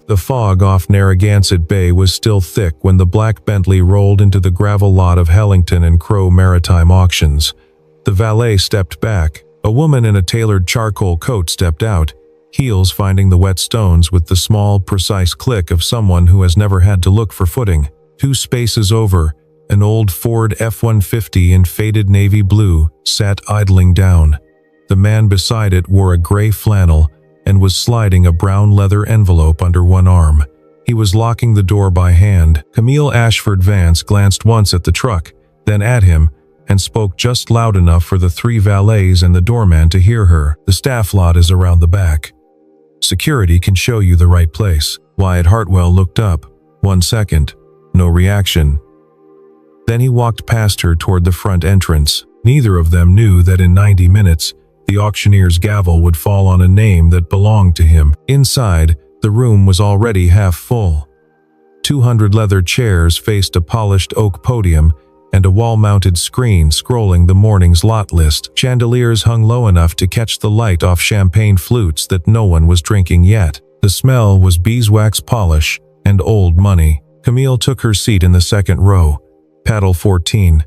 The fog off Narragansett Bay was still thick when the black Bentley rolled into the gravel lot of Hellington and Crow Maritime Auctions. The valet stepped back. A woman in a tailored charcoal coat stepped out, heels finding the wet stones with the small, precise click of someone who has never had to look for footing. 2 spaces over, an old Ford F-150 in faded navy blue sat idling down. The man beside it wore a gray flannel and was sliding a brown leather envelope under one arm. He was locking the door by hand. Camille Ashford Vance glanced once at the truck, then at him, and spoke just loud enough for the 3 valets and the doorman to hear her. The staff lot is around the back. Security can show you the right place. Wyatt Hartwell looked up. 1 second. No reaction. Then he walked past her toward the front entrance. Neither of them knew that in 90 minutes, the auctioneer's gavel would fall on a name that belonged to him. Inside, the room was already half full. 200 leather chairs faced a polished oak podium and a wall-mounted screen scrolling the morning's lot list. Chandeliers hung low enough to catch the light off champagne flutes that no one was drinking yet. The smell was beeswax polish and old money. Camille took her seat in the second row, paddle 14.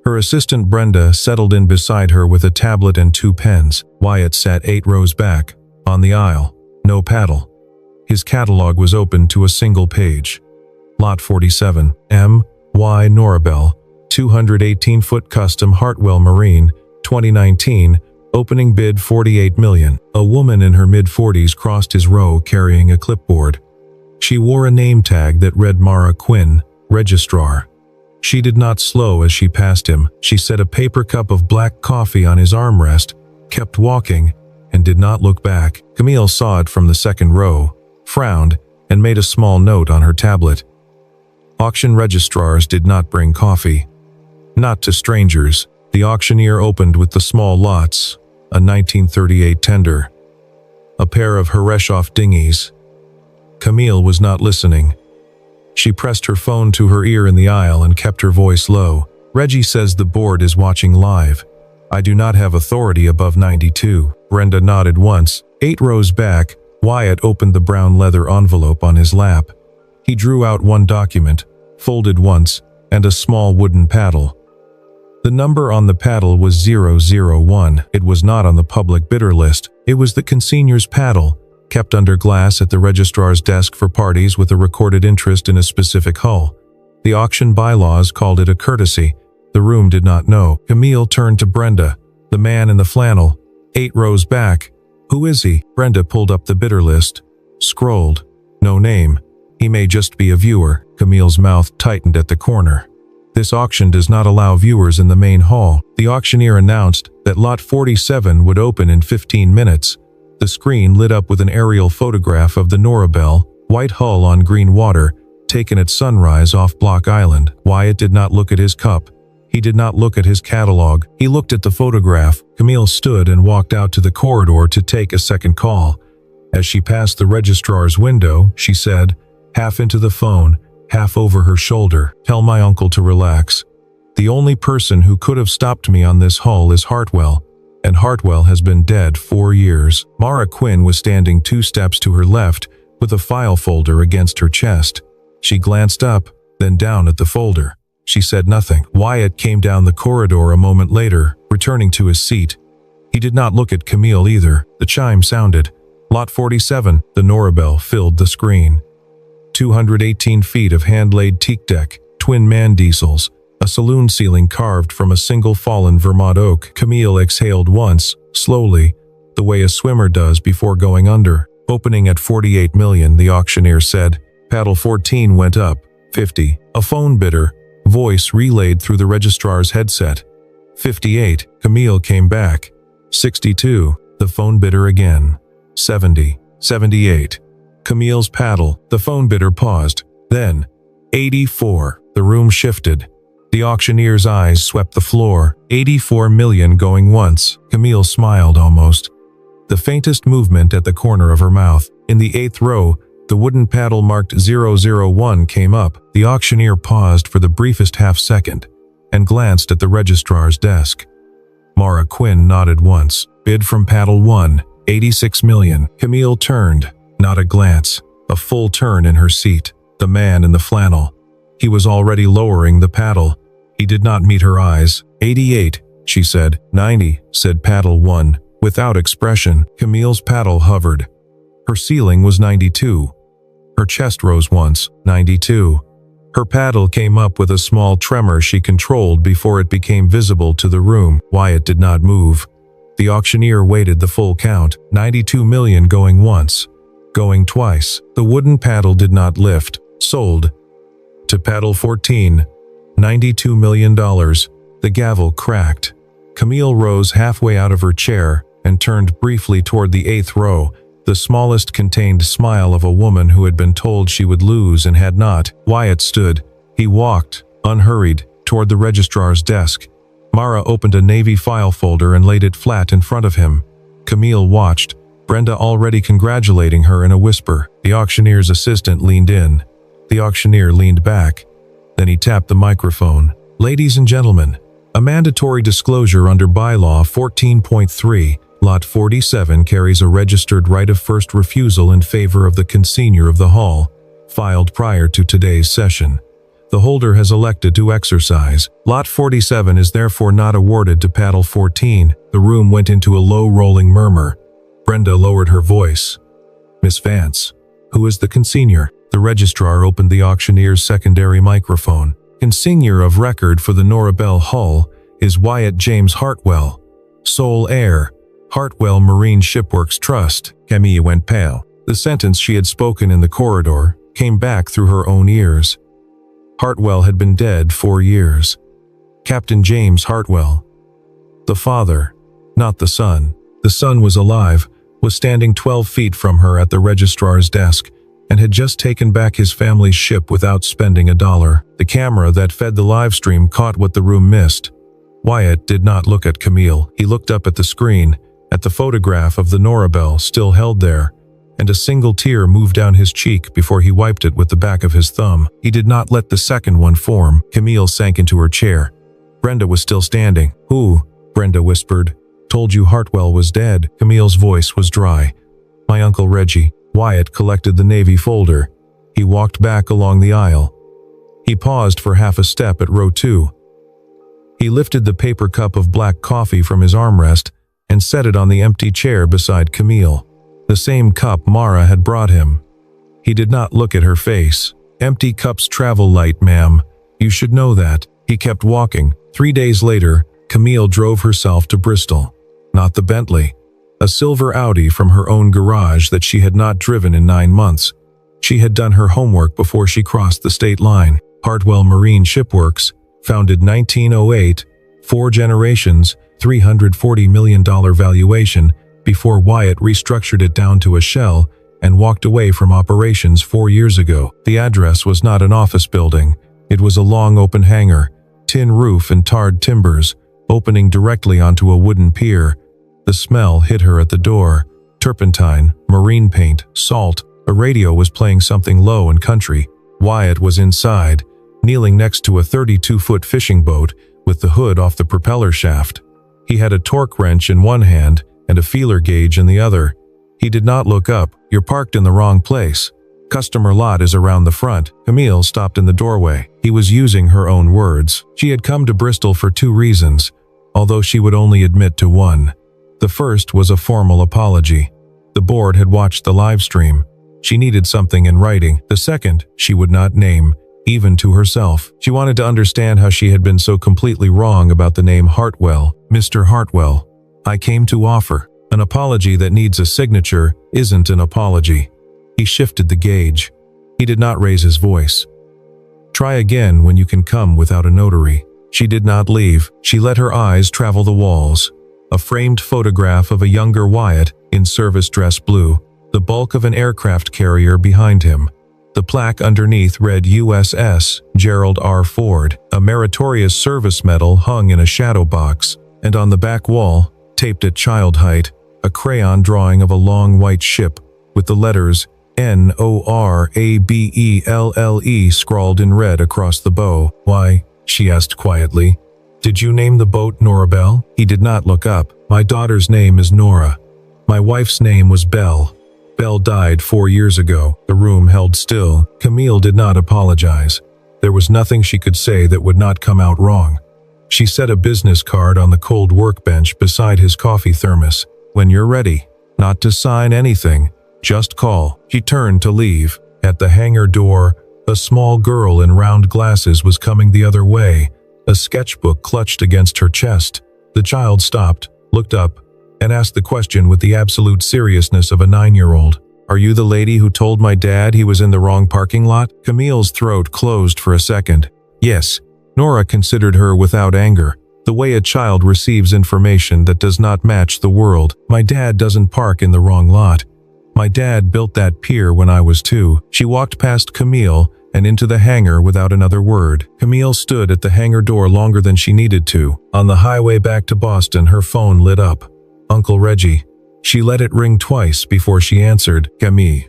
Her assistant Brenda settled in beside her with a tablet and 2 pens. Wyatt sat 8 rows back, on the aisle, no paddle. His catalog was open to a single page. Lot 47, M. Y. Norabel, 218-foot custom Hartwell Marine, 2019, opening bid $48 million. A woman in her mid-40s crossed his row carrying a clipboard. She wore a name tag that read Mara Quinn, Registrar. She did not slow as she passed him. She set a paper cup of black coffee on his armrest, kept walking, and did not look back. Camille saw it from the second row, frowned, and made a small note on her tablet. Auction registrars did not bring coffee. Not to strangers. The auctioneer opened with the small lots, a 1938 tender. A pair of Herreshoff dinghies. Camille was not listening. She pressed her phone to her ear in the aisle and kept her voice low. Reggie says the board is watching live. I do not have authority above 92. Brenda nodded once. 8 rows back, Wyatt opened the brown leather envelope on his lap. He drew out one document, folded once, and a small wooden paddle. The number on the paddle was 001. It was not on the public bidder list. It was the consignor's paddle, kept under glass at the registrar's desk for parties with a recorded interest in a specific hull. The auction bylaws called it a courtesy. The room did not know. Camille turned to Brenda, the man in the flannel, 8 rows back. Who is he? Brenda pulled up the bidder list, scrolled. No name. He may just be a viewer. Camille's mouth tightened at the corner. This auction does not allow viewers in the main hall. The auctioneer announced that lot 47 would open in 15 minutes. The screen lit up with an aerial photograph of the Norabel, white hull on green water, taken at sunrise off Block Island. Wyatt did not look at his cup. He did not look at his catalog. He looked at the photograph. Camille stood and walked out to the corridor to take a second call. As she passed the registrar's window, she said, half into the phone, half over her shoulder, "Tell my uncle to relax. The only person who could have stopped me on this hull is Hartwell, and Hartwell has been dead 4 years." Mara Quinn was standing 2 steps to her left with a file folder against her chest. She glanced up, then down at the folder. She said nothing. Wyatt came down the corridor a moment later, returning to his seat. He did not look at Camille either. The chime sounded. Lot 47, the Norabel filled the screen. 218 feet of hand-laid teak deck, twin man diesels, a saloon ceiling carved from a single fallen Vermont oak. Camille exhaled once, slowly, the way a swimmer does before going under. Opening at $48 million, the auctioneer said. Paddle 14 went up, 50. A phone bidder, voice relayed through the registrar's headset. 58, Camille came back. 62, the phone bidder again. 70, 78. Camille's paddle. The phone bidder paused. Then, 84. The room shifted. The auctioneer's eyes swept the floor. 84 million going once. Camille smiled almost. The faintest movement at the corner of her mouth. In the 8th row, the wooden paddle marked 001 came up. The auctioneer paused for the briefest half-second and glanced at the registrar's desk. Mara Quinn nodded once. Bid from paddle 1, 86 million. Camille turned. Not a glance. A full turn in her seat. The man in the flannel. He was already lowering the paddle. He did not meet her eyes. 88, she said. 90, said paddle 1. Without expression, Camille's paddle hovered. Her ceiling was 92. Her chest rose once. 92. Her paddle came up with a small tremor she controlled before it became visible to the room. Wyatt did not move. The auctioneer waited the full count. 92 million going once. Going twice. The wooden paddle did not lift. Sold. To paddle 14. $92 million. The gavel cracked. Camille rose halfway out of her chair and turned briefly toward the 8th row. The smallest contained smile of a woman who had been told she would lose and had not. Wyatt stood. He walked, unhurried, toward the registrar's desk. Mara opened a navy file folder and laid it flat in front of him. Camille watched, Brenda already congratulating her in a whisper. The auctioneer's assistant leaned in. The auctioneer leaned back. Then he tapped the microphone. Ladies and gentlemen, a mandatory disclosure under bylaw 14.3, Lot 47 carries a registered right of first refusal in favor of the consignor of the hall, filed prior to today's session. The holder has elected to exercise. Lot 47 is therefore not awarded to paddle 14. The room went into a low rolling murmur. Brenda lowered her voice. Miss Vance, who is the consignor? The registrar opened the auctioneer's secondary microphone. Consignor of record for the Norabel hull is Wyatt James Hartwell, sole heir, Hartwell Marine Shipworks Trust. Camille went pale. The sentence she had spoken in the corridor came back through her own ears. Hartwell had been dead 4 years. Captain James Hartwell. The father, not the son. The son was alive, was standing 12 feet from her at the registrar's desk, and had just taken back his family's ship without spending a dollar. The camera that fed the live stream caught what the room missed. Wyatt did not look at Camille. He looked up at the screen, at the photograph of the Norabel still held there, and a single tear moved down his cheek before he wiped it with the back of his thumb. He did not let the second one form. Camille sank into her chair. Brenda was still standing. Who? Brenda whispered. Told you Hartwell was dead. Camille's voice was dry. My Uncle Reggie. Wyatt collected the navy folder. He walked back along the aisle. He paused for half a step at row 2. He lifted the paper cup of black coffee from his armrest and set it on the empty chair beside Camille. The same cup Mara had brought him. He did not look at her face. Empty cups travel light, ma'am. You should know that. He kept walking. 3 days later, Camille drove herself to Bristol. Not the Bentley. A silver Audi from her own garage that she had not driven in 9 months. She had done her homework before she crossed the state line. Hartwell Marine Shipworks, founded 1908, 4 generations, $340 million valuation, before Wyatt restructured it down to a shell and walked away from operations 4 years ago. The address was not an office building. It was a long open hangar, tin roof and tarred timbers, opening directly onto a wooden pier. The smell hit her at the door. Turpentine, marine paint, salt. A radio was playing something low and country. Wyatt was inside, kneeling next to a 32-foot fishing boat with the hood off the propeller shaft. He had a torque wrench in one hand and a feeler gauge in the other. He did not look up. You're parked in the wrong place. Customer lot is around the front. Camille stopped in the doorway. He was using her own words. She had come to Bristol for 2 reasons, although she would only admit to one. The first was a formal apology. The board had watched the live stream. She needed something in writing. The second, she would not name, even to herself. She wanted to understand how she had been so completely wrong about the name Hartwell. Mr. Hartwell, I came to offer. An apology that needs a signature isn't an apology. He shifted the gauge. He did not raise his voice. Try again when you can come without a notary. She did not leave. She let her eyes travel the walls. A framed photograph of a younger Wyatt in service dress blue, the bulk of an aircraft carrier behind him. The plaque underneath read USS Gerald R. Ford, a meritorious service medal hung in a shadow box, and on the back wall, taped at child height, a crayon drawing of a long white ship with the letters NORABELLE scrawled in red across the bow. Why? She asked quietly. Did you name the boat Norabel? He did not look up. My daughter's name is Nora. My wife's name was Belle. Belle died 4 years ago. The room held still. Camille did not apologize. There was nothing she could say that would not come out wrong. She set a business card on the cold workbench beside his coffee thermos. When you're ready. Not to sign anything. Just call. She turned to leave. At the hangar door, a small girl in round glasses was coming the other way, a sketchbook clutched against her chest. The child stopped, looked up, and asked the question with the absolute seriousness of a 9-year-old. Are you the lady who told my dad he was in the wrong parking lot? Camille's throat closed for a second. Yes. Nora considered her without anger, the way a child receives information that does not match the world. My dad doesn't park in the wrong lot. My dad built that pier when I was 2. She walked past Camille and into the hangar without another word. Camille stood at the hangar door longer than she needed to. On the highway back to Boston, her phone lit up. Uncle Reggie. She let it ring twice before she answered. Camille.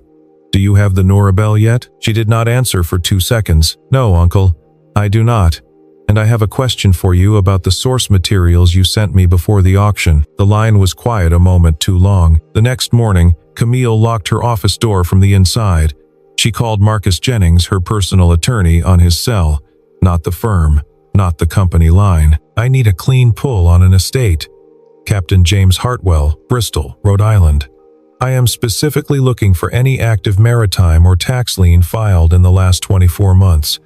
Do you have the Norabel yet? She did not answer for 2 seconds. No, Uncle. I do not. And I have a question for you about the source materials you sent me before the auction. The line was quiet a moment too long. The next morning, Camille locked her office door from the inside. She called Marcus Jennings, her personal attorney, on his cell. Not the firm, not the company line. I need a clean pull on an estate. Captain James Hartwell, Bristol, Rhode Island. I am specifically looking for any active maritime or tax lien filed in the last 24 months.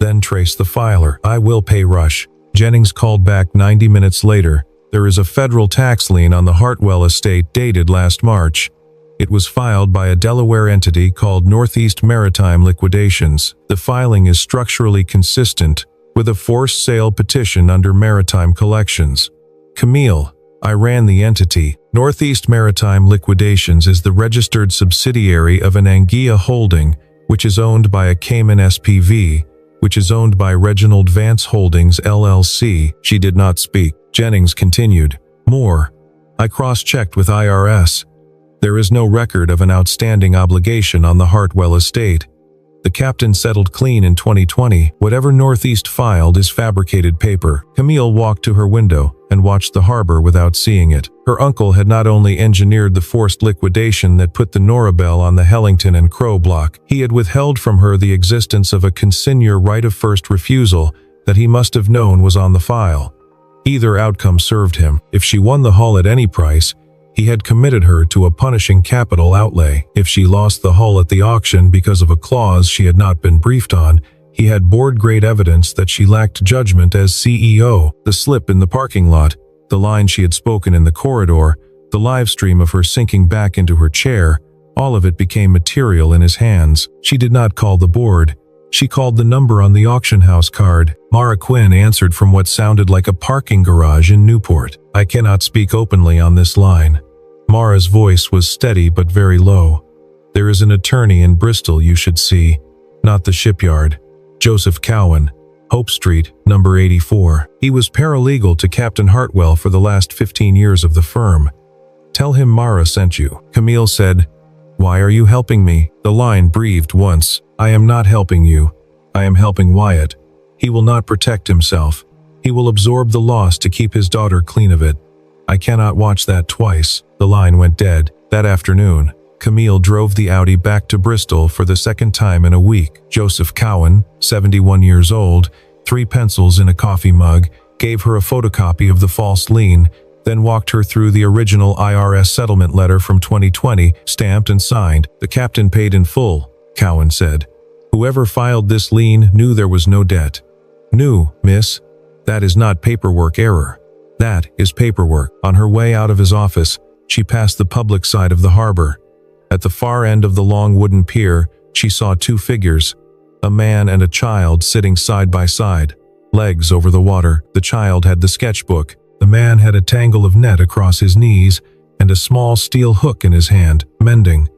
Then trace the filer. I will pay Rush. Jennings called back 90 minutes later. There is a federal tax lien on the Hartwell estate dated last March. It was filed by a Delaware entity called Northeast Maritime Liquidations. The filing is structurally consistent with a forced sale petition under Maritime Collections. Camille. I ran the entity. Northeast Maritime Liquidations is the registered subsidiary of an Anguilla holding, which is owned by a Cayman SPV, which is owned by Reginald Vance Holdings LLC. She did not speak. Jennings continued. More. I cross-checked with IRS. There is no record of an outstanding obligation on the Hartwell estate. The captain settled clean in 2020. Whatever Northeast filed is fabricated paper. Camille walked to her window and watched the harbor without seeing it. Her uncle had not only engineered the forced liquidation that put the Norabel on the Hellington and Crow block, he had withheld from her the existence of a consignor right of first refusal that he must have known was on the file. Either outcome served him. If she won the hull at any price, he had committed her to a punishing capital outlay. If she lost the hull at the auction because of a clause she had not been briefed on, he had board-grade evidence that she lacked judgment as CEO. The slip in the parking lot, the line she had spoken in the corridor, the live stream of her sinking back into her chair, all of it became material in his hands. She did not call the board. She called the number on the auction house card. Mara Quinn answered from what sounded like a parking garage in Newport. I cannot speak openly on this line. Mara's voice was steady but very low. There is an attorney in Bristol you should see, not the shipyard. Joseph Cowan, Hope Street, number 84. He was paralegal to Captain Hartwell for the last 15 years of the firm. Tell him Mara sent you. Camille said, Why are you helping me? The line breathed once. I am not helping you. I am helping Wyatt. He will not protect himself. He will absorb the loss to keep his daughter clean of it. I cannot watch that twice. The line went dead. That afternoon, Camille drove the Audi back to Bristol for the second time in a week. Joseph Cowan, 71 years old, 3 pencils in a coffee mug, gave her a photocopy of the false lien, then walked her through the original IRS settlement letter from 2020, stamped and signed. The captain paid in full, Cowan said. Whoever filed this lien knew there was no debt. Knew, miss. That is not paperwork error. That is paperwork. On her way out of his office, she passed the public side of the harbor. At the far end of the long wooden pier, she saw 2 figures, a man and a child sitting side by side, legs over the water. The child had the sketchbook. The man had a tangle of net across his knees and a small steel hook in his hand, mending.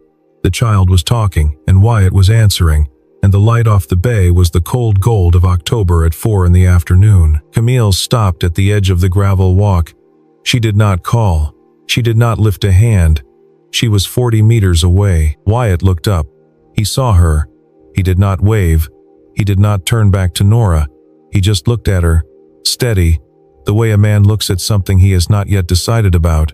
The child was talking, and Wyatt was answering, and the light off the bay was the cold gold of October at 4 in the afternoon. Camille stopped at the edge of the gravel walk. She did not call. She did not lift a hand. She was 40 meters away. Wyatt looked up. He saw her. He did not wave. He did not turn back to Nora. He just looked at her, steady, the way a man looks at something he has not yet decided about.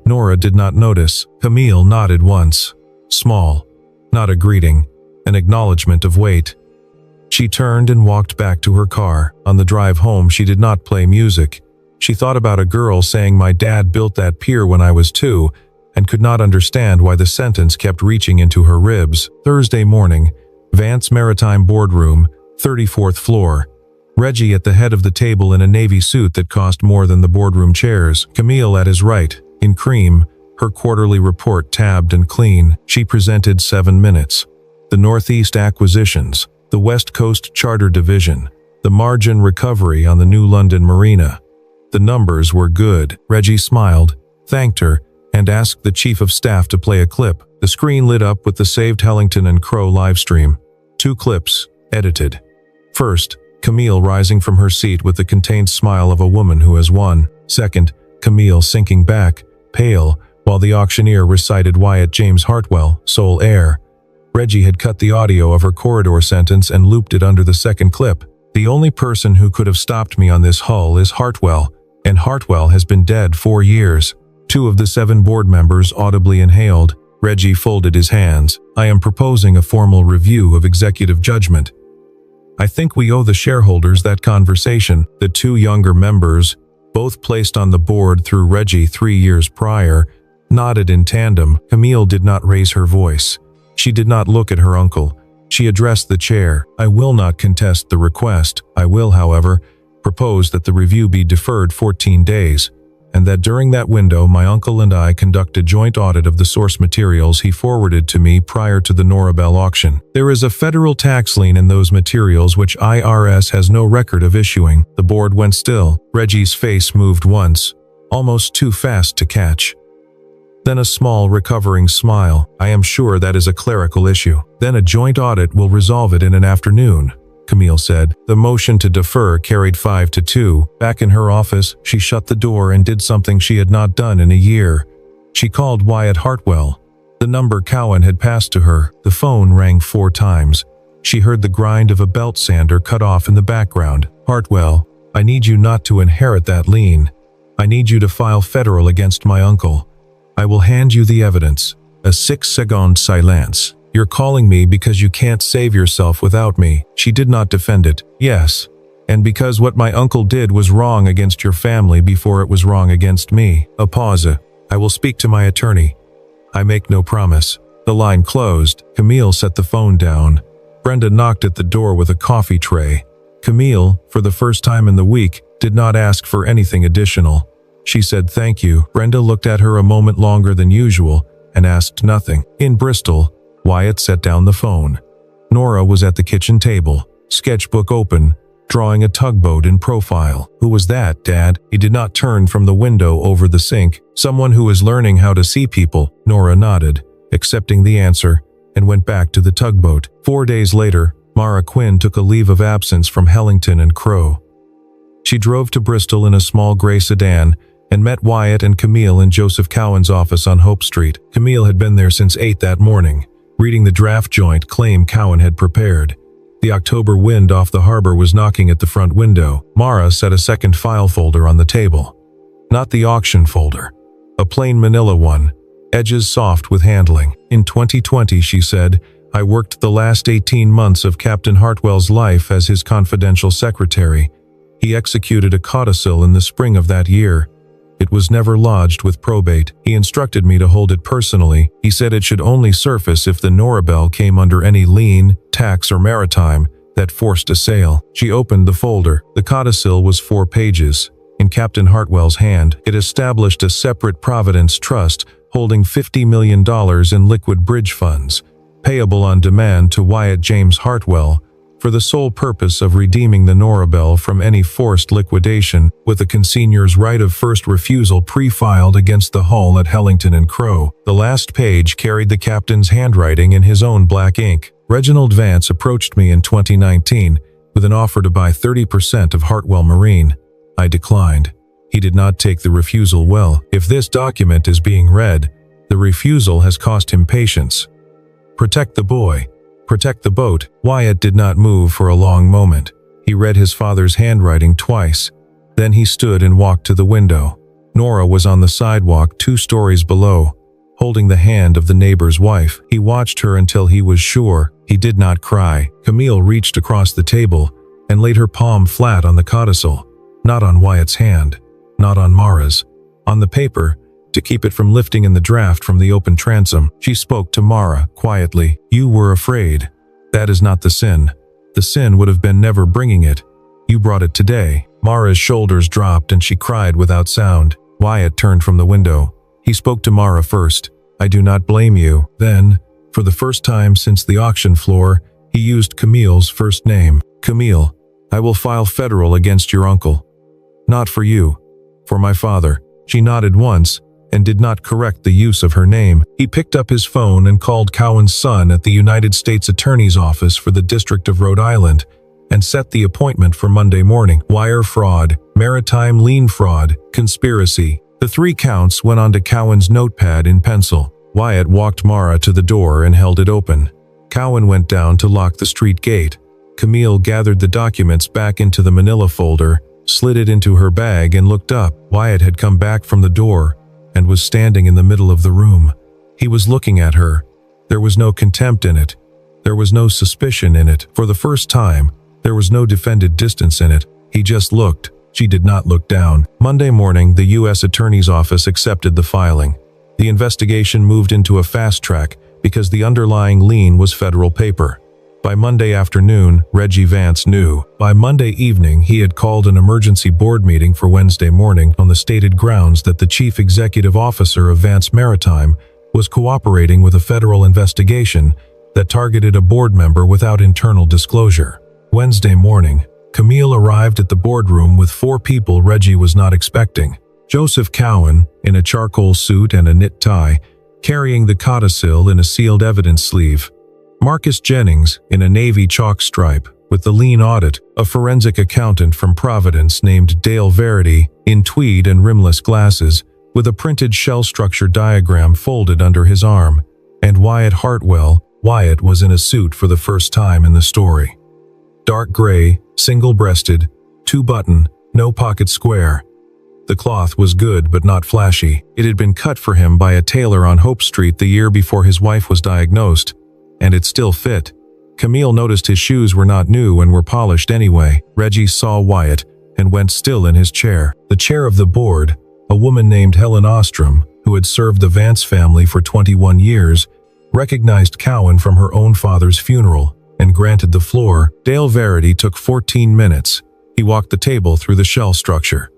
Nora did not notice. Camille nodded once. small, not a greeting, an acknowledgement of weight. She turned and walked back to her car. On the drive home, she did not play music. She thought about a girl saying my dad built that pier when I was 2, and could not understand why the sentence kept reaching into her ribs. Thursday morning, Vance Maritime Boardroom, 34th floor. Reggie at the head of the table in a navy suit that cost more than the boardroom chairs. Camille at his right, in cream, her quarterly report tabbed and clean. She presented 7 minutes. The Northeast acquisitions, the West Coast Charter Division, the margin recovery on the New London Marina. The numbers were good. Reggie smiled, thanked her, and asked the Chief of Staff to play a clip. The screen lit up with the saved Hellington and Crow livestream. 2 clips, edited. First, Camille rising from her seat with the contained smile of a woman who has won. Second, Camille sinking back, pale, while the auctioneer recited Wyatt James Hartwell, sole heir. Reggie had cut the audio of her corridor sentence and looped it under the second clip. The only person who could have stopped me on this hull is Hartwell, and Hartwell has been dead 4 years. 2 of the 7 board members audibly inhaled. Reggie folded his hands. I am proposing a formal review of executive judgment. I think we owe the shareholders that conversation. The 2 younger members, both placed on the board through Reggie 3 years prior, nodded in tandem. Camille did not raise her voice. She did not look at her uncle. She addressed the chair. I will not contest the request. I will, however, propose that the review be deferred 14 days, and that during that window my uncle and I conduct a joint audit of the source materials he forwarded to me prior to the Norabel auction. There is a federal tax lien in those materials which IRS has no record of issuing. The board went still. Reggie's face moved once, almost too fast to catch. Then a small recovering smile. I am sure that is a clerical issue. Then a joint audit will resolve it in an afternoon, Camille said. The motion to defer carried 5-2. Back in her office, she shut the door and did something she had not done in a year. She called Wyatt Hartwell. The number Cowan had passed to her. The phone rang 4 times. She heard the grind of a belt sander cut off in the background. Hartwell, I need you not to inherit that lien. I need you to file federal against my uncle. I will hand you the evidence. A 6-second silence. You're calling me because you can't save yourself without me. She did not defend it. Yes. And because what my uncle did was wrong against your family before it was wrong against me. A pause. I will speak to my attorney. I make no promise. The line closed. Camille set the phone down. Brenda knocked at the door with a coffee tray. Camille, for the first time in the week, did not ask for anything additional. She said thank you. Brenda looked at her a moment longer than usual and asked nothing. In Bristol, Wyatt set down the phone. Nora was at the kitchen table, sketchbook open, drawing a tugboat in profile. Who was that, Dad? He did not turn from the window over the sink. Someone who is learning how to see people. Nora nodded, accepting the answer, and went back to the tugboat. 4 days later, Mara Quinn took a leave of absence from Hellington and Crow. She drove to Bristol in a small gray sedan and met Wyatt and Camille in Joseph Cowan's office on Hope Street. Camille had been there since 8 that morning, reading the draft joint claim Cowan had prepared. The October wind off the harbor was knocking at the front window. Mara set a second file folder on the table. Not the auction folder. A plain manila one, edges soft with handling. In 2020, she said, I worked the last 18 months of Captain Hartwell's life as his confidential secretary. He executed a codicil in the spring of that year. It was never lodged with probate. He instructed me to hold it personally. He said it should only surface if the Norabel came under any lien, tax, or maritime that forced a sale. She opened the folder. The codicil was 4 pages. In Captain Hartwell's hand, it established a separate Providence Trust holding $50 million in liquid bridge funds, payable on demand to Wyatt James Hartwell, for the sole purpose of redeeming the Norabel from any forced liquidation, with the consignor's right of first refusal pre-filed against the hull at Hellington and Crow. The last page carried the captain's handwriting in his own black ink. Reginald Vance approached me in 2019 with an offer to buy 30% of Hartwell Marine. I declined. He did not take the refusal well. If this document is being read, the refusal has cost him patience. Protect the boy. Protect the boat. Wyatt did not move for a long moment. He read his father's handwriting twice. Then he stood and walked to the window. Nora was on the sidewalk 2 stories below, holding the hand of the neighbor's wife. He watched her until he was sure he did not cry. Camille reached across the table and laid her palm flat on the codicil, not on Wyatt's hand, not on Mara's, on the paper, to keep it from lifting in the draft from the open transom. She spoke to Mara quietly. You were afraid. That is not the sin. The sin would have been never bringing it. You brought it today. Mara's shoulders dropped and she cried without sound. Wyatt turned from the window. He spoke to Mara first. I do not blame you. Then, for the first time since the auction floor, he used Camille's first name. Camille, I will file federal against your uncle. Not for you. For my father. She nodded once and did not correct the use of her name. He picked up his phone and called Cowan's son at the United States Attorney's Office for the District of Rhode Island and set the appointment for Monday morning. Wire fraud, maritime lien fraud, conspiracy. The 3 counts went onto Cowan's notepad in pencil. Wyatt walked Mara to the door and held it open. Cowan went down to lock the street gate. Camille gathered the documents back into the manila folder, slid it into her bag and looked up. Wyatt had come back from the door and was standing in the middle of the room. He was looking at her. There was no contempt in it. There was no suspicion in it. For the first time, there was no defended distance in it. He just looked. She did not look down. Monday morning, the U.S. Attorney's Office accepted the filing. The investigation moved into a fast track because the underlying lien was federal paper. By Monday afternoon, Reggie Vance knew. By Monday evening, he had called an emergency board meeting for Wednesday morning on the stated grounds that the chief executive officer of Vance Maritime was cooperating with a federal investigation that targeted a board member without internal disclosure. Wednesday morning, Camille arrived at the boardroom with 4 people Reggie was not expecting. Joseph Cowan, in a charcoal suit and a knit tie, carrying the codicil in a sealed evidence sleeve. Marcus Jennings, in a navy chalk stripe, with the lien audit, a forensic accountant from Providence named Dale Verity, in tweed and rimless glasses, with a printed shell structure diagram folded under his arm, and Wyatt Hartwell. Wyatt was in a suit for the first time in the story. Dark gray, single-breasted, 2-button, no pocket square. The cloth was good but not flashy. It had been cut for him by a tailor on Hope Street the year before his wife was diagnosed, and it still fit. Camille noticed his shoes were not new and were polished anyway. Reggie saw Wyatt and went still in his chair. The chair of the board, a woman named Helen Ostrom, who had served the Vance family for 21 years, recognized Cowan from her own father's funeral and granted the floor. Dale Verity took 14 minutes. He walked the table through the shell structure.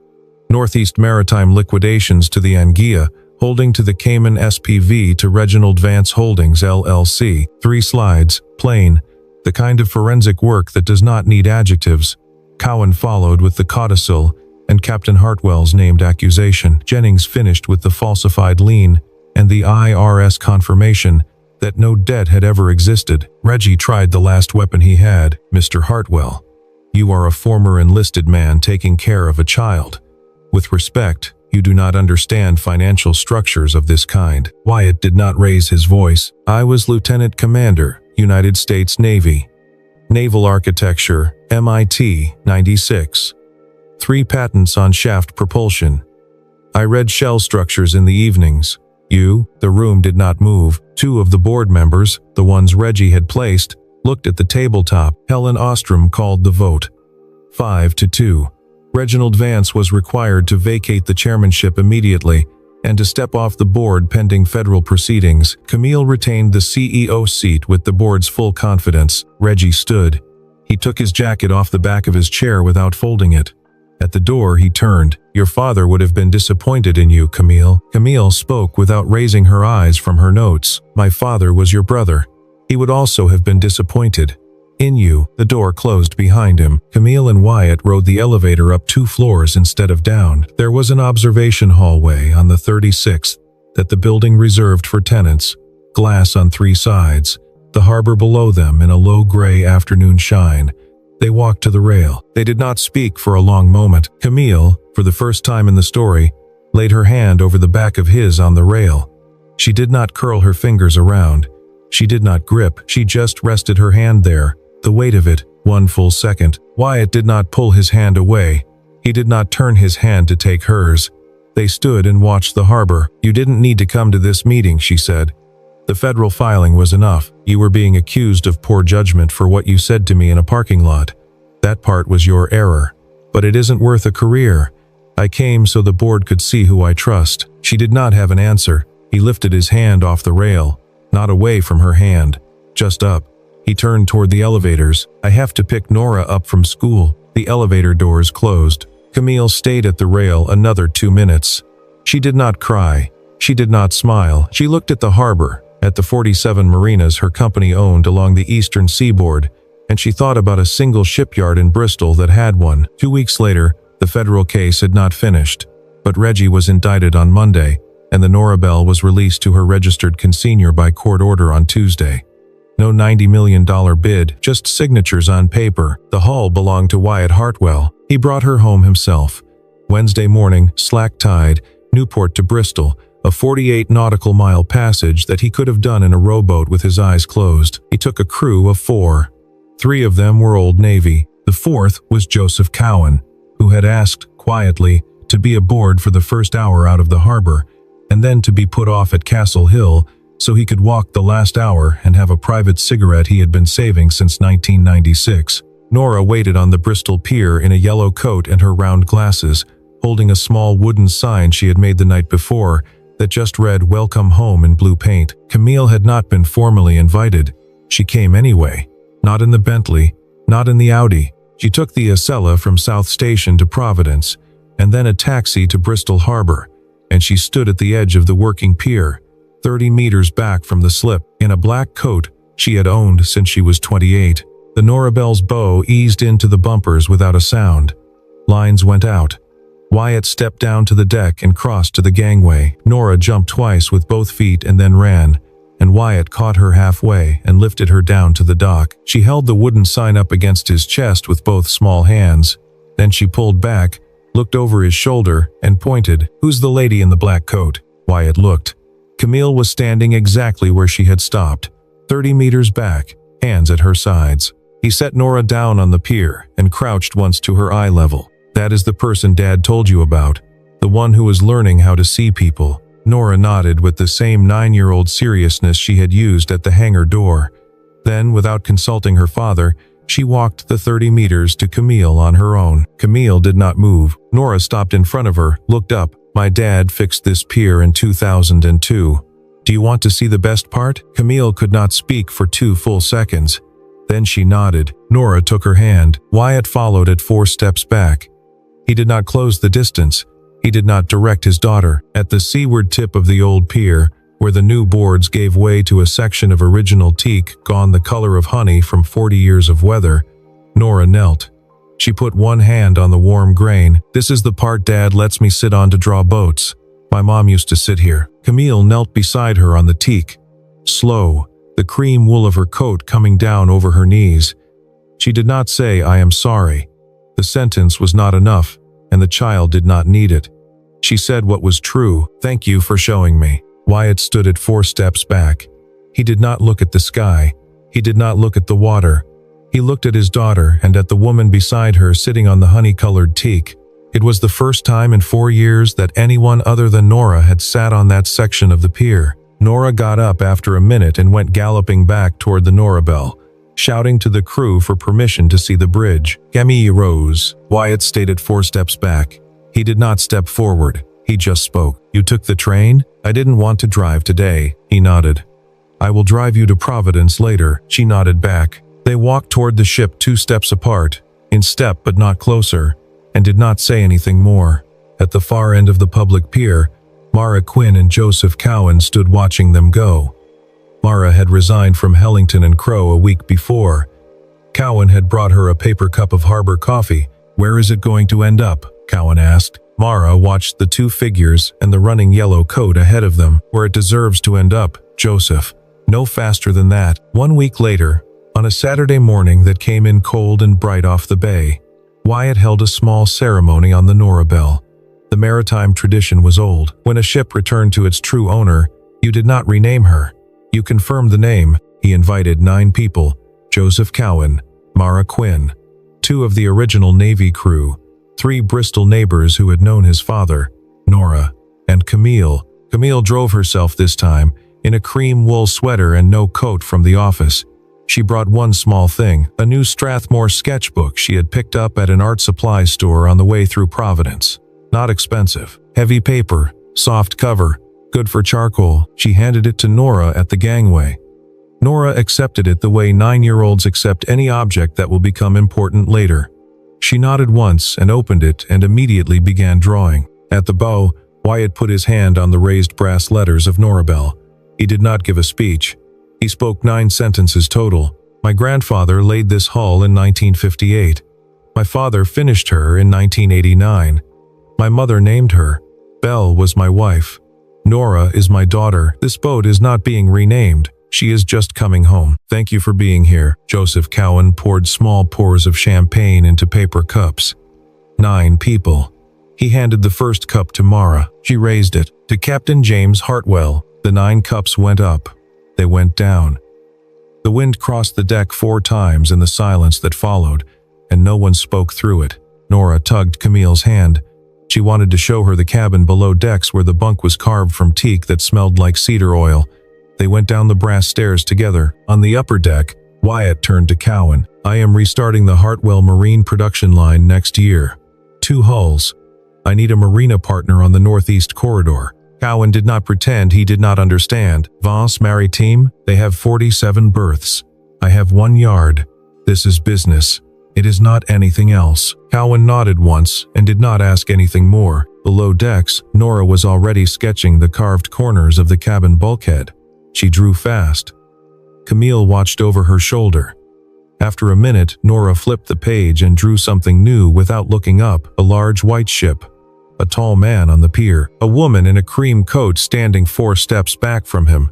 Northeast Maritime Liquidations to the Anguilla, holding to the Cayman SPV to Reginald Vance Holdings LLC. 3 slides, plain, the kind of forensic work that does not need adjectives. Cowan followed with the codicil and Captain Hartwell's named accusation. Jennings finished with the falsified lien and the IRS confirmation that no debt had ever existed. Reggie tried the last weapon he had. Mr. Hartwell, you are a former enlisted man taking care of a child. With respect, you do not understand financial structures of this kind. Wyatt did not raise his voice. I was Lieutenant Commander, United States Navy. Naval Architecture, MIT, 96. 3 patents on shaft propulsion. I read shell structures in the evenings. The room did not move. 2 of the board members, the ones Reggie had placed, looked at the tabletop. Helen Ostrom called the vote. 5-2. Reginald Vance was required to vacate the chairmanship immediately and to step off the board pending federal proceedings. Camille retained the CEO seat with the board's full confidence. Reggie stood. He took his jacket off the back of his chair without folding it. At the door, he turned. Your father would have been disappointed in you, Camille. Camille spoke without raising her eyes from her notes. My father was your brother. He would also have been disappointed in you. The door closed behind him. Camille and Wyatt rode the elevator up 2 floors instead of down. There was an observation hallway on the 36th that the building reserved for tenants, glass on 3 sides, the harbor below them in a low gray afternoon shine. They walked to the rail. They did not speak for a long moment. Camille, for the first time in the story, laid her hand over the back of his on the rail. She did not curl her fingers around. She did not grip. She just rested her hand there, the weight of it, 1 full second. Wyatt did not pull his hand away. He did not turn his hand to take hers. They stood and watched the harbor. "You didn't need to come to this meeting," she said. "The federal filing was enough. You were being accused of poor judgment for what you said to me in a parking lot. That part was your error. But it isn't worth a career. I came so the board could see who I trust." She did not have an answer. He lifted his hand off the rail, not away from her hand, just up. He turned toward the elevators. "I have to pick Nora up from school." The elevator doors closed. Camille stayed at the rail another 2 minutes. She did not cry. She did not smile. She looked at the harbor, at the 47 marinas her company owned along the eastern seaboard, and she thought about a single shipyard in Bristol that had one. 2 weeks later, the federal case had not finished, but Reggie was indicted on Monday, and the Norabel was released to her registered consignor by court order on Tuesday. No $90 million bid, just signatures on paper. The hull belonged to Wyatt Hartwell. He brought her home himself. Wednesday morning, slack tide, Newport to Bristol, a 48 nautical mile passage that he could have done in a rowboat with his eyes closed. He took a crew of 4. 3 of them were Old Navy. The 4th was Joseph Cowan, who had asked, quietly, to be aboard for the first hour out of the harbor, and then to be put off at Castle Hill so he could walk the last hour and have a private cigarette he had been saving since 1996. Nora waited on the Bristol pier in a yellow coat and her round glasses, holding a small wooden sign she had made the night before that just read "Welcome Home" in blue paint. Camille had not been formally invited. She came anyway. Not in the Bentley, not in the Audi. She took the Acela from South Station to Providence, and then a taxi to Bristol Harbor, and she stood at the edge of the working pier, 30 meters back from the slip, in a black coat she had owned since she was 28. The Norabel's bow eased into the bumpers without a sound. Lines went out. Wyatt stepped down to the deck and crossed to the gangway. Nora jumped twice with both feet and then ran, and Wyatt caught her halfway and lifted her down to the dock. She held the wooden sign up against his chest with both small hands. Then she pulled back, looked over his shoulder, and pointed. "Who's the lady in the black coat?" Wyatt looked. Camille was standing exactly where she had stopped, 30 meters back, hands at her sides. He set Nora down on the pier and crouched once to her eye level. "That is the person Dad told you about, the one who was learning how to see people." Nora nodded with the same 9-year-old seriousness she had used at the hangar door. Then, without consulting her father, she walked the 30 meters to Camille on her own. Camille did not move. Nora stopped in front of her, looked up. "My dad fixed this pier in 2002. Do you want to see the best part?" Camille could not speak for 2 full seconds. Then she nodded. Nora took her hand. Wyatt followed at 4 steps back. He did not close the distance. He did not direct his daughter. At the seaward tip of the old pier, where the new boards gave way to a section of original teak gone the color of honey from 40 years of weather, Nora knelt. She put one hand on the warm grain. "This is the part Dad lets me sit on to draw boats. My mom used to sit here." Camille knelt beside her on the teak, slow, the cream wool of her coat coming down over her knees. She did not say, "I am sorry." The sentence was not enough, and the child did not need it. She said what was true. "Thank you for showing me." Wyatt stood at 4 steps back. He did not look at the sky. He did not look at the water. He looked at his daughter and at the woman beside her sitting on the honey-colored teak. It was the first time in 4 years that anyone other than Nora had sat on that section of the pier. Nora got up after a minute and went galloping back toward the Norabel, shouting to the crew for permission to see the bridge. Camille rose. Wyatt stayed at 4 steps back. He did not step forward. He just spoke. "You took the train?" "I didn't want to drive today." He nodded. "I will drive you to Providence later." She nodded back. They walked toward the ship 2 steps apart, in step but not closer, and did not say anything more. At the far end of the public pier, Mara Quinn and Joseph Cowan stood watching them go. Mara had resigned from Hellington and Crow a week before. Cowan had brought her a paper cup of harbor coffee. "Where is it going to end up?" Cowan asked. Mara watched the 2 figures and the running yellow coat ahead of them. "Where it deserves to end up, Joseph. No faster than that." 1 week later, on a Saturday morning that came in cold and bright off the bay, Wyatt held a small ceremony on the Norabel. The maritime tradition was old. When a ship returned to its true owner, you did not rename her. You confirmed the name. He invited 9 people: Joseph Cowan, Mara Quinn, 2 of the original Navy crew, 3 Bristol neighbors who had known his father, Nora, and Camille. Camille drove herself this time, in a cream wool sweater and no coat from the office. She brought one small thing, a new Strathmore sketchbook she had picked up at an art supply store on the way through Providence. Not expensive. Heavy paper, soft cover, good for charcoal. She handed it to Nora at the gangway. Nora accepted it the way 9-year-olds accept any object that will become important later. She nodded once and opened it and immediately began drawing. At the bow, Wyatt put his hand on the raised brass letters of Norabel. He did not give a speech. He spoke 9 sentences total. My grandfather laid this hull in 1958. My father finished her in 1989. My mother named her. Belle was my wife. Nora is my daughter. This boat is not being renamed. She is just coming home. Thank you for being here. Joseph Cowan poured small pours of champagne into paper cups. 9 people. He handed the first cup to Mara. She raised it. To Captain James Hartwell. The 9 cups went up. They went down. The wind crossed the deck 4 times in the silence that followed, and no one spoke through it. Nora tugged Camille's hand. She wanted to show her the cabin below decks where the bunk was carved from teak that smelled like cedar oil. They went down the brass stairs together. On the upper deck, Wyatt turned to Cowan. I am restarting the Hartwell Marine production line next year. 2 hulls. I need a marina partner on the northeast corridor. Cowan did not pretend he did not understand. Vance Maritime, they have 47 berths. I have 1 yard. This is business. It is not anything else. Cowan nodded once and did not ask anything more. Below decks, Nora was already sketching the carved corners of the cabin bulkhead. She drew fast. Camille watched over her shoulder. After a minute, Nora flipped the page and drew something new without looking up, a large white ship. A tall man on the pier, a woman in a cream coat standing 4 steps back from him.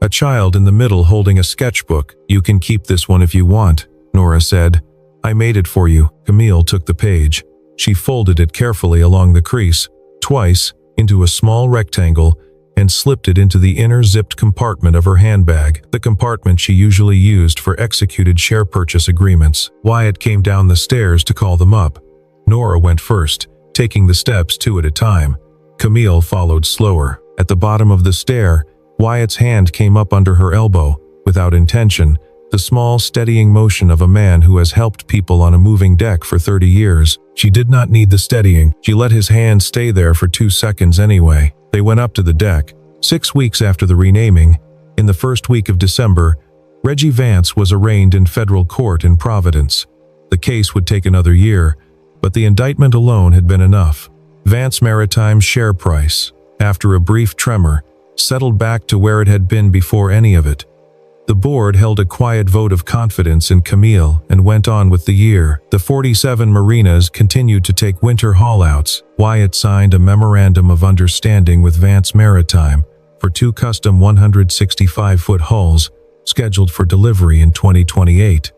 A child in the middle holding a sketchbook. You can keep this one if you want, Nora said. I made it for you. Camille took the page. She folded it carefully along the crease, twice, into a small rectangle, and slipped it into the inner zipped compartment of her handbag, the compartment she usually used for executed share purchase agreements. Wyatt came down the stairs to call them up. Nora went first, taking the steps 2 at a time. Camille followed slower. At the bottom of the stair, Wyatt's hand came up under her elbow, without intention, the small, steadying motion of a man who has helped people on a moving deck for 30 years. She did not need the steadying. She let his hand stay there for 2 seconds anyway. They went up to the deck. 6 weeks after the renaming, in the first week of December, Reggie Vance was arraigned in federal court in Providence. The case would take another year, but the indictment alone had been enough. Vance Maritime's share price, after a brief tremor, settled back to where it had been before any of it. The board held a quiet vote of confidence in Camille and went on with the year. The 47 marinas continued to take winter haul-outs. Wyatt signed a memorandum of understanding with Vance Maritime for 2 custom 165-foot hulls scheduled for delivery in 2028.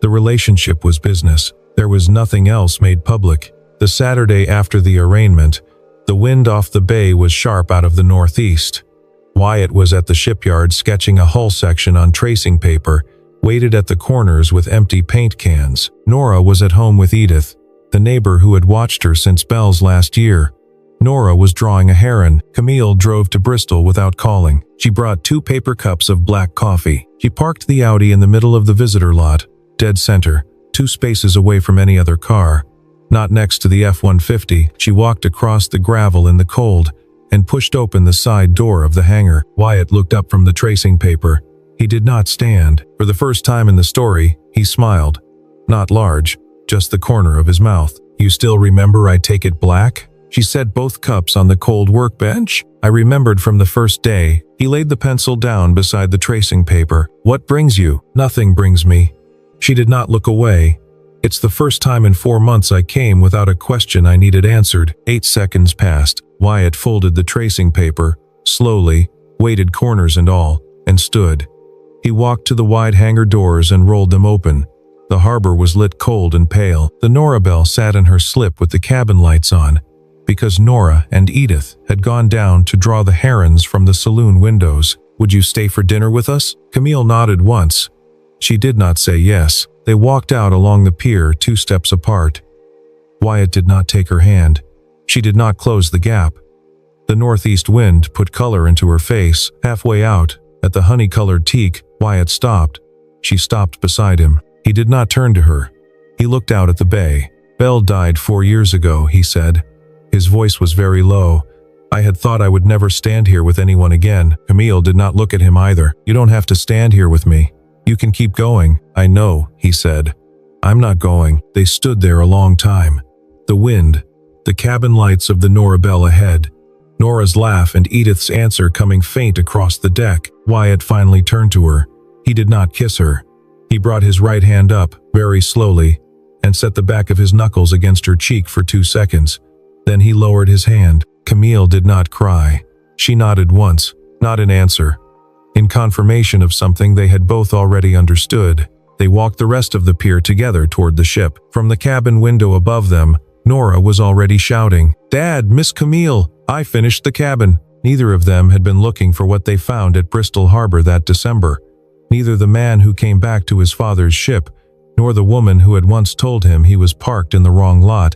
The relationship was business. There was nothing else made public. The Saturday after the arraignment, the wind off the bay was sharp out of the northeast. Wyatt was at the shipyard sketching a hull section on tracing paper, waited at the corners with empty paint cans. Nora was at home with Edith, the neighbor who had watched her since Belle's last year. Nora was drawing a heron. Camille drove to Bristol without calling. She brought 2 paper cups of black coffee. She parked the Audi in the middle of the visitor lot, dead center, 2 spaces away from any other car. Not next to the F-150. She walked across the gravel in the cold and pushed open the side door of the hangar. Wyatt looked up from the tracing paper. He did not stand. For the first time in the story, he smiled. Not large, just the corner of his mouth. You still remember I Take It Black? She set both cups on the cold workbench. I remembered from the first day. He laid the pencil down beside the tracing paper. What brings you? Nothing brings me. She did not look away. It's the first time in 4 months I came without a question I needed answered. 8 seconds passed. Wyatt folded the tracing paper, slowly, weighted corners and all, and stood. He walked to the wide hangar doors and rolled them open. The harbor was lit cold and pale. The Norabel sat in her slip with the cabin lights on, because Nora and Edith had gone down to draw the herons from the saloon windows. Would you stay for dinner with us? Camille nodded once. She did not say yes. They walked out along the pier 2 steps apart. Wyatt did not take her hand. She did not close the gap. The northeast wind put color into her face. Halfway out, at the honey-colored teak, Wyatt stopped. She stopped beside him. He did not turn to her. He looked out at the bay. "Belle died 4 years ago," he said. His voice was very low. "I had thought I would never stand here with anyone again." Camille did not look at him either. "You don't have to stand here with me. You can keep going." "I know," he said. "I'm not going." They stood there a long time. The wind, the cabin lights of the Norabelle ahead, Nora's laugh and Edith's answer coming faint across the deck. Wyatt finally turned to her. He did not kiss her. He brought his right hand up, very slowly, and set the back of his knuckles against her cheek for 2 seconds. Then he lowered his hand. Camille did not cry. She nodded once, not in answer, in confirmation of something they had both already understood. They walked the rest of the pier together toward the ship. From the cabin window above them, Nora was already shouting, "Dad, Miss Camille, I finished the cabin." Neither of them had been looking for what they found at Bristol Harbor that December. Neither the man who came back to his father's ship, nor the woman who had once told him he was parked in the wrong lot,